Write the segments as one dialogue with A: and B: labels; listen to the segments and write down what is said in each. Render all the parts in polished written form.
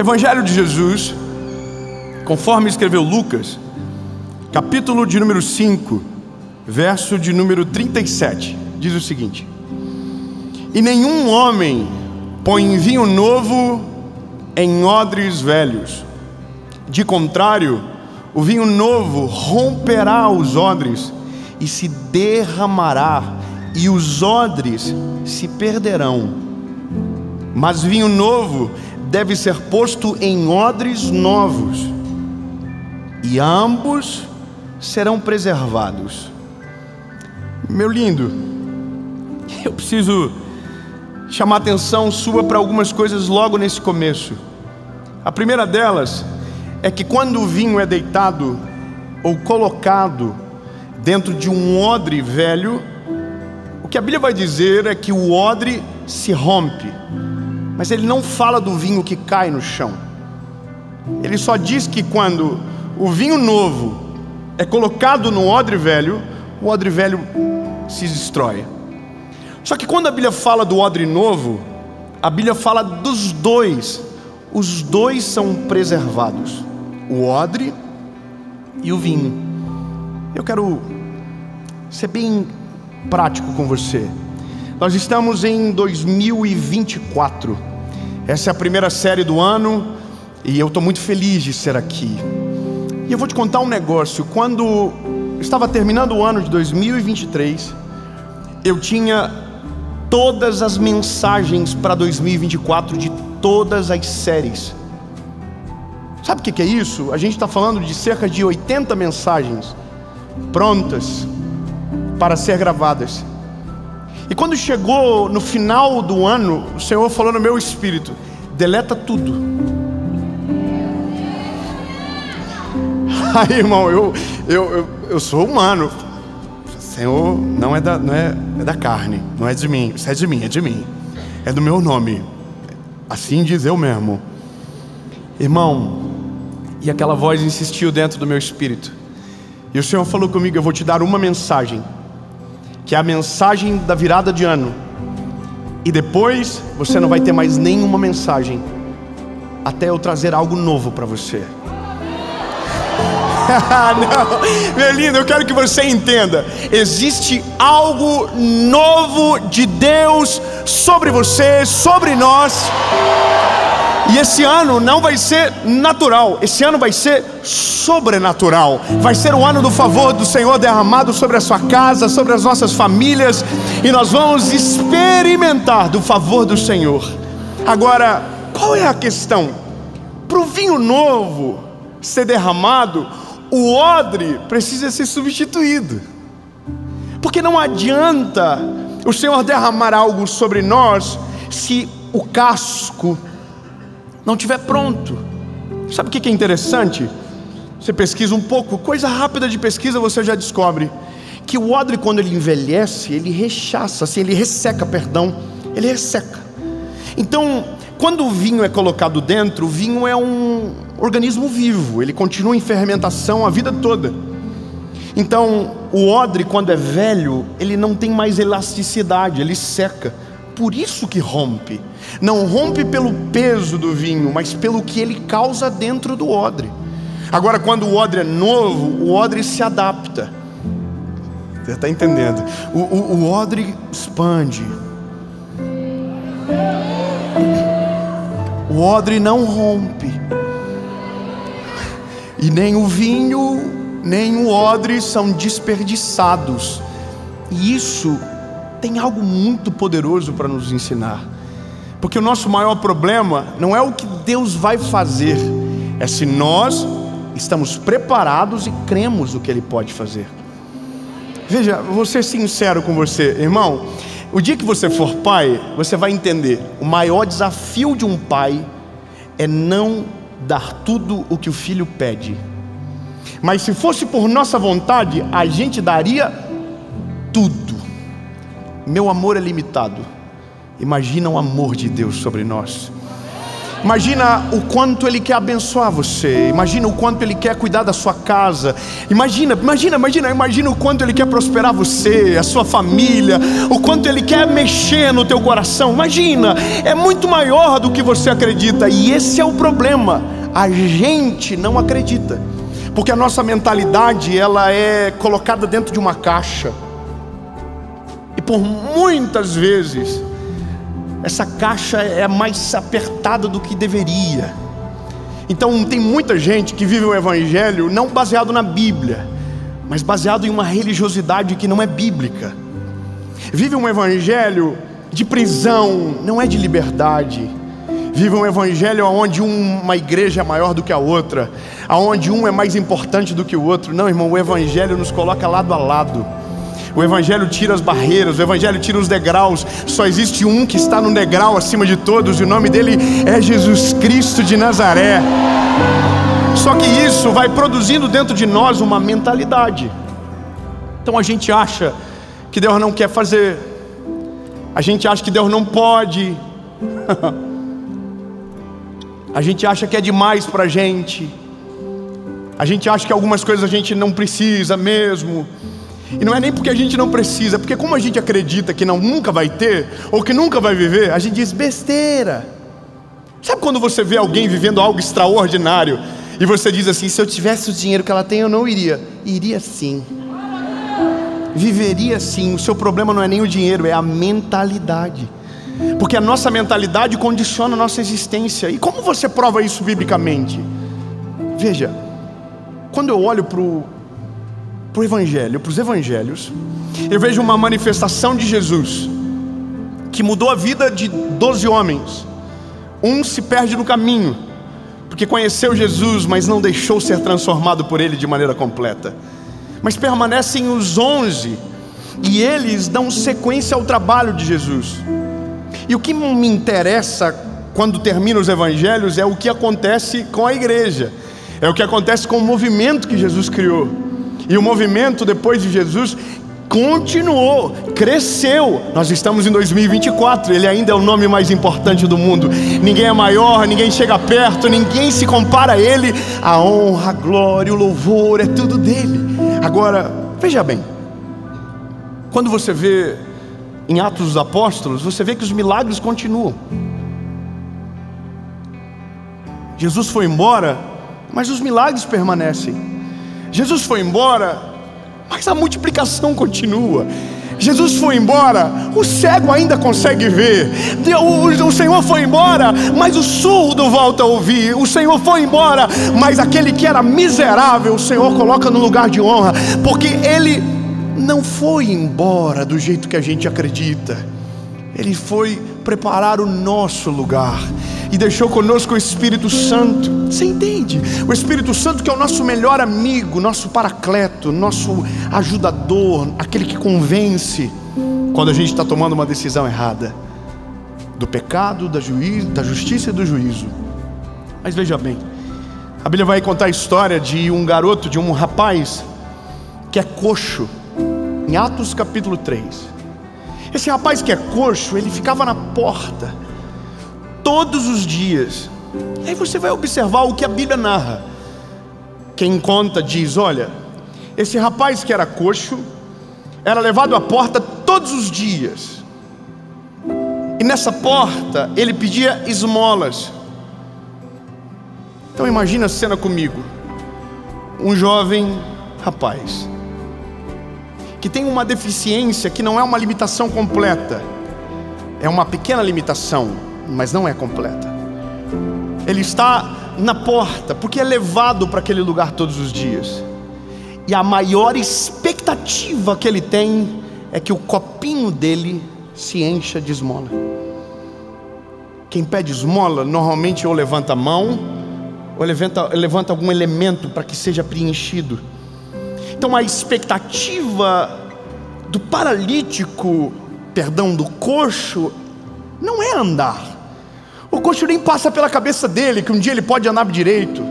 A: Evangelho de Jesus, conforme escreveu Lucas, capítulo de número 5, verso de número 37, diz o seguinte: E nenhum homem põe vinho novo em odres velhos. De contrário, o vinho novo romperá os odres e se derramará, e os odres se perderão. Mas vinho novo deve ser posto em odres novos, e ambos serão preservados. Meu lindo, eu preciso chamar a atenção sua para algumas coisas logo nesse começo. A primeira delas é que quando o vinho é deitado ou colocado dentro de um odre velho, o que a Bíblia vai dizer é que o odre se rompe, mas ele não fala do vinho que cai no chão. Ele só diz que quando o vinho novo é colocado no odre velho, o odre velho se destrói. Só que quando a Bíblia fala do odre novo, a Bíblia fala dos dois. Os dois são preservados, o odre e o vinho. Eu quero ser bem prático com você. Nós estamos em 2024. Essa é a primeira série do ano e eu estou muito feliz de ser aqui. E eu vou te contar um negócio. Quando estava terminando o ano de 2023, eu tinha todas as mensagens para 2024 de todas as séries. Sabe o que é isso? A gente está falando de cerca de 80 mensagens prontas para ser gravadas. E quando chegou no final do ano, o Senhor falou no meu espírito: deleta tudo. Aí, irmão, eu sou humano. Senhor, não é da carne, não é de mim. Isso é de mim. É do meu nome. Assim diz eu mesmo. Irmão, e aquela voz insistiu dentro do meu espírito. E o Senhor falou comigo: eu vou te dar uma mensagem, que é a mensagem da virada de ano. E depois você não vai ter mais nenhuma mensagem, até eu trazer algo novo para você. Não, meu lindo, eu quero que você entenda: existe algo novo de Deus sobre você, sobre nós. E esse ano não vai ser natural, esse ano vai ser sobrenatural. Vai ser o ano do favor do Senhor derramado sobre a sua casa, sobre as nossas famílias, e nós vamos experimentar do favor do Senhor. Agora, qual é a questão? Para o vinho novo ser derramado, o odre precisa ser substituído. Porque não adianta o Senhor derramar algo sobre nós se o casco não estiver pronto. Sabe o que é interessante? Você pesquisa um pouco, coisa rápida de pesquisa, você já descobre que o odre, quando ele envelhece, ele rechaça, assim, ele resseca. Então, quando o vinho é colocado dentro, o vinho é um organismo vivo, ele continua em fermentação a vida toda. Então, o odre, quando é velho, ele não tem mais elasticidade, ele seca. Por isso que rompe. Não rompe pelo peso do vinho, mas pelo que ele causa dentro do odre. Agora, quando o odre é novo, o odre se adapta. Você está entendendo? O odre expande. O odre não rompe. E nem o vinho, nem o odre são desperdiçados. E isso tem algo muito poderoso para nos ensinar. Porque o nosso maior problema não é o que Deus vai fazer, é se nós estamos preparados e cremos o que Ele pode fazer. Veja, vou ser sincero com você, irmão. O dia que você for pai, você vai entender: o maior desafio de um pai é não dar tudo o que o filho pede. Mas se fosse por nossa vontade, a gente daria tudo. Meu amor é limitado. Imagina o amor de Deus sobre nós. Imagina o quanto Ele quer abençoar você. Imagina o quanto Ele quer cuidar da sua casa. Imagina o quanto Ele quer prosperar você, a sua família. O quanto Ele quer mexer no teu coração. Imagina, é muito maior do que você acredita. E esse é o problema. A gente não acredita, porque a nossa mentalidade, ela é colocada dentro de uma caixa. E por muitas vezes essa caixa é mais apertada do que deveria. Então tem muita gente que vive o evangelho não baseado na Bíblia, mas baseado em uma religiosidade que não é bíblica. Vive um evangelho de prisão, não é de liberdade. Vive um evangelho onde uma igreja é maior do que a outra, onde um é mais importante do que o outro. Não, irmão, o evangelho nos coloca lado a lado. O evangelho tira as barreiras, o evangelho tira os degraus. Só existe um que está no degrau acima de todos, e o nome dele é Jesus Cristo de Nazaré. Só que isso vai produzindo dentro de nós uma mentalidade. Então a gente acha que Deus não quer fazer, a gente acha que Deus não pode, a gente acha que é demais para a gente acha que algumas coisas a gente não precisa mesmo. E não é nem porque a gente não precisa, porque como a gente acredita que nunca vai ter, ou que nunca vai viver, a gente diz besteira. Sabe quando você vê alguém vivendo algo extraordinário, e você diz assim: se eu tivesse o dinheiro que ela tem, eu não iria. Iria sim, viveria sim. O seu problema não é nem o dinheiro, é a mentalidade. Porque a nossa mentalidade condiciona a nossa existência. E como você prova isso biblicamente? Veja, quando eu olho para os evangelhos, eu vejo uma manifestação de Jesus que mudou a vida de 12 homens. Um se perde no caminho, porque conheceu Jesus, mas não deixou ser transformado por Ele de maneira completa. Mas permanecem os 11, e eles dão sequência ao trabalho de Jesus. E o que me interessa quando termino os evangelhos é o que acontece com a igreja, é o que acontece com o movimento que Jesus criou. E o movimento depois de Jesus continuou, cresceu. Nós estamos em 2024, ele ainda é o nome mais importante do mundo. Ninguém é maior, ninguém chega perto, ninguém se compara a ele. A honra, a glória, o louvor, é tudo dele. Agora, veja bem, quando você vê em Atos dos Apóstolos, você vê que os milagres continuam. Jesus foi embora, mas os milagres permanecem. Jesus foi embora, mas a multiplicação continua. Jesus foi embora, o cego ainda consegue ver. O Senhor foi embora, mas o surdo volta a ouvir. O Senhor foi embora, mas aquele que era miserável, o Senhor coloca no lugar de honra. Porque Ele não foi embora do jeito que a gente acredita. Ele foi preparar o nosso lugar e deixou conosco o Espírito Santo. Você entende? O Espírito Santo, que é o nosso melhor amigo, nosso paracleto, nosso ajudador, aquele que convence quando a gente está tomando uma decisão errada, do pecado, da justiça e do juízo. Mas veja bem, a Bíblia vai contar a história de um garoto, de um rapaz que é coxo, em Atos capítulo 3. Esse rapaz que é coxo, ele ficava na porta todos os dias. E aí você vai observar o que a Bíblia narra. Quem conta diz: olha, esse rapaz que era coxo era levado à porta todos os dias, e nessa porta ele pedia esmolas. Então imagina a cena comigo. Um jovem rapaz que tem uma deficiência que não é uma limitação completa, é uma pequena limitação, mas não é completa. Ele está na porta porque é levado para aquele lugar todos os dias, e a maior expectativa que ele tem é que o copinho dele se encha de esmola. Quem pede esmola normalmente ou levanta a mão, ou levanta algum elemento para que seja preenchido. Então a expectativa do paralítico, do coxo, não é andar. O coxo nem passa pela cabeça dele que um dia ele pode andar direito.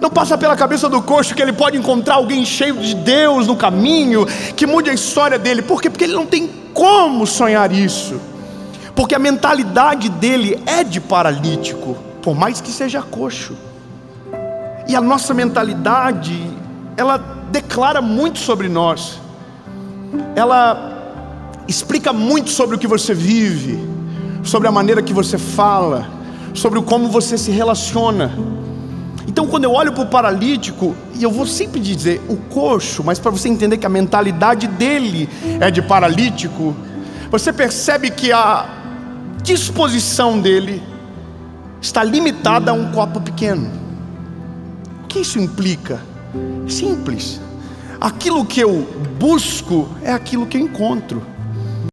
A: Não passa pela cabeça do coxo que ele pode encontrar alguém cheio de Deus no caminho, que mude a história dele. Por quê? Porque ele não tem como sonhar isso. Porque a mentalidade dele é de paralítico. por mais que seja coxo. E a nossa mentalidade, ela declara muito sobre nós. Ela explica muito sobre o que você vive, sobre a maneira que você fala, sobre como você se relaciona. Então, quando eu olho para o paralítico, e eu vou sempre dizer o coxo, mas para você entender que a mentalidade dele é de paralítico, você percebe que a disposição dele está limitada a um copo pequeno. O que isso implica? Simples. Aquilo que eu busco é aquilo que eu encontro.